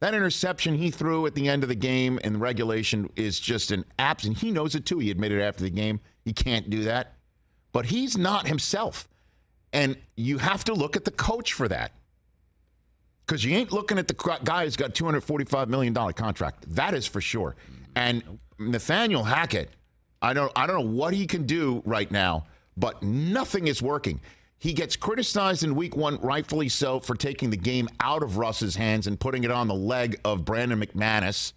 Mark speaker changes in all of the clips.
Speaker 1: That interception he threw at the end of the game in regulation is just an absent. He knows it too. He admitted after the game he can't do that. But he's not himself. And you have to look at the coach for that. Because you ain't looking at the guy who's got a $245 million contract. That is for sure. And Nathaniel Hackett, I don't know what he can do right now, but nothing is working. He gets criticized in week one, rightfully so, for taking the game out of Russ's hands and putting it on the leg of Brandon McManus.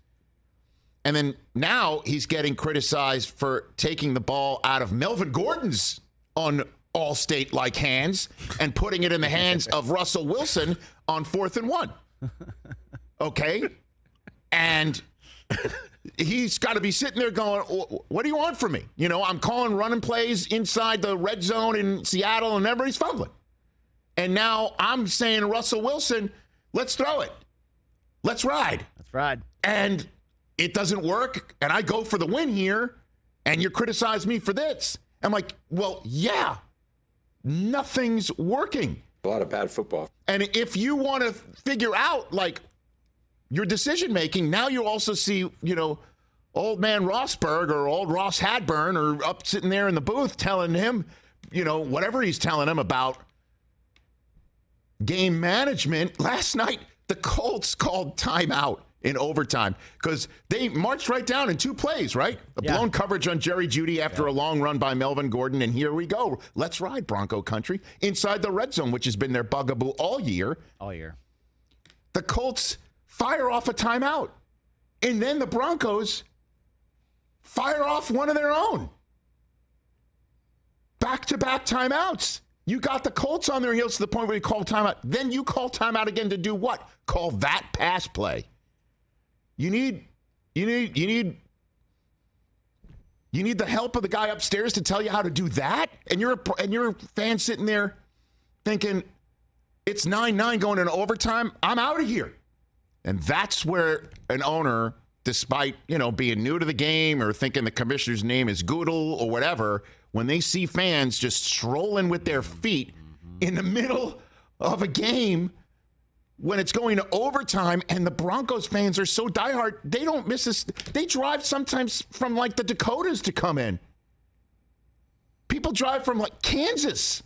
Speaker 1: And then now he's getting criticized for taking the ball out of Melvin Gordon's on All-State-like hands and putting it in the hands of Russell Wilson on 4th and 1. Okay? And he's got to be sitting there going, what do you want from me? You know, I'm calling running plays inside the red zone in Seattle and everybody's fumbling. And now I'm saying, Russell Wilson, let's throw it. Let's ride.
Speaker 2: Let's ride.
Speaker 1: And it doesn't work. And I go for the win here. And you criticize me for this. I'm like, well, yeah, nothing's working.
Speaker 3: A lot of bad football. And
Speaker 1: if you want to figure out, like, your decision-making, now you also see, you know, old man Rossberg or old Ross Hadburn are up sitting there in the booth telling him, you know, whatever he's telling him about game management. Last night, the Colts called timeout in overtime because they marched right down in 2 plays, right? A blown coverage on Jerry Jeudy after a long run by Melvin Gordon, and here we go. Let's ride, Bronco country, inside the red zone, which has been their bugaboo all year.
Speaker 2: All year.
Speaker 1: The Colts fire off a timeout. And then the Broncos fire off one of their own. Back-to-back timeouts. You got the Colts on their heels to the point where you call timeout. Then you call timeout again to do what? Call that pass play. You need the help of the guy upstairs to tell you how to do that? And you're a fan sitting there thinking, it's 9-9 going into overtime. I'm out of here. And that's where an owner, despite, you know, being new to the game or thinking the commissioner's name is Goodell or whatever, when they see fans just strolling with their feet in the middle of a game when it's going to overtime and the Broncos fans are so diehard, they don't miss this. They drive sometimes from like the Dakotas to come in. People drive from like Kansas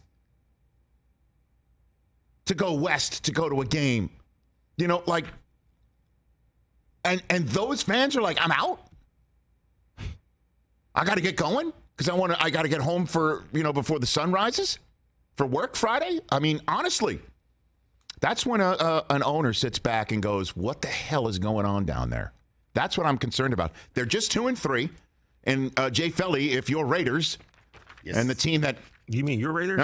Speaker 1: to go west to go to a game. You know, like, and those fans are like, I'm out. I got to get going because I got to get home for, you know, before the sun rises for work Friday. I mean, honestly, that's when an owner sits back and goes, what the hell is going on down there? That's what I'm concerned about. They're just 2-3. And Jay Felly, if you're Raiders and the team that,
Speaker 4: you mean your Raiders?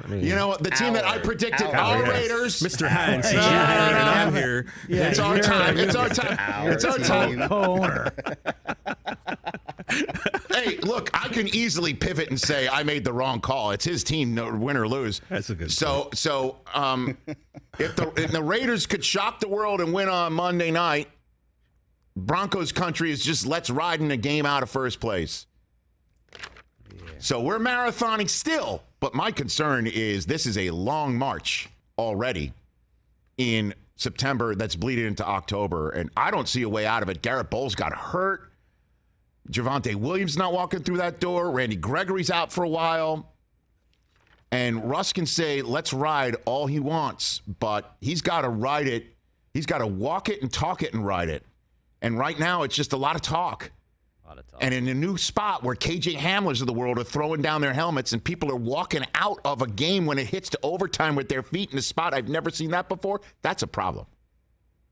Speaker 1: You know, the team that I predicted, our Raiders.
Speaker 4: Mr. Hines. I'm here.
Speaker 1: Yeah, it's our time. It's our time. It's our time. Hey, look, I can easily pivot and say I made the wrong call. It's his team, no, win or lose.
Speaker 4: That's a good
Speaker 1: point. So if the Raiders could shock the world and win on Monday night, Broncos country is just let's ride in a game out of first place. So we're marathoning still, but my concern is this is a long march already in September that's bleeding into October, and I don't see a way out of it. Garrett Bowles got hurt. Javonte Williams not walking through that door. Randy Gregory's out for a while. And Russ can say, let's ride all he wants, but he's got to ride it. He's got to walk it and talk it and ride it. And right now it's just a lot of talk. And in a new spot where KJ Hamlers of the world are throwing down their helmets and people are walking out of a game when it hits to overtime with their feet in a spot I've never seen that before, that's a problem.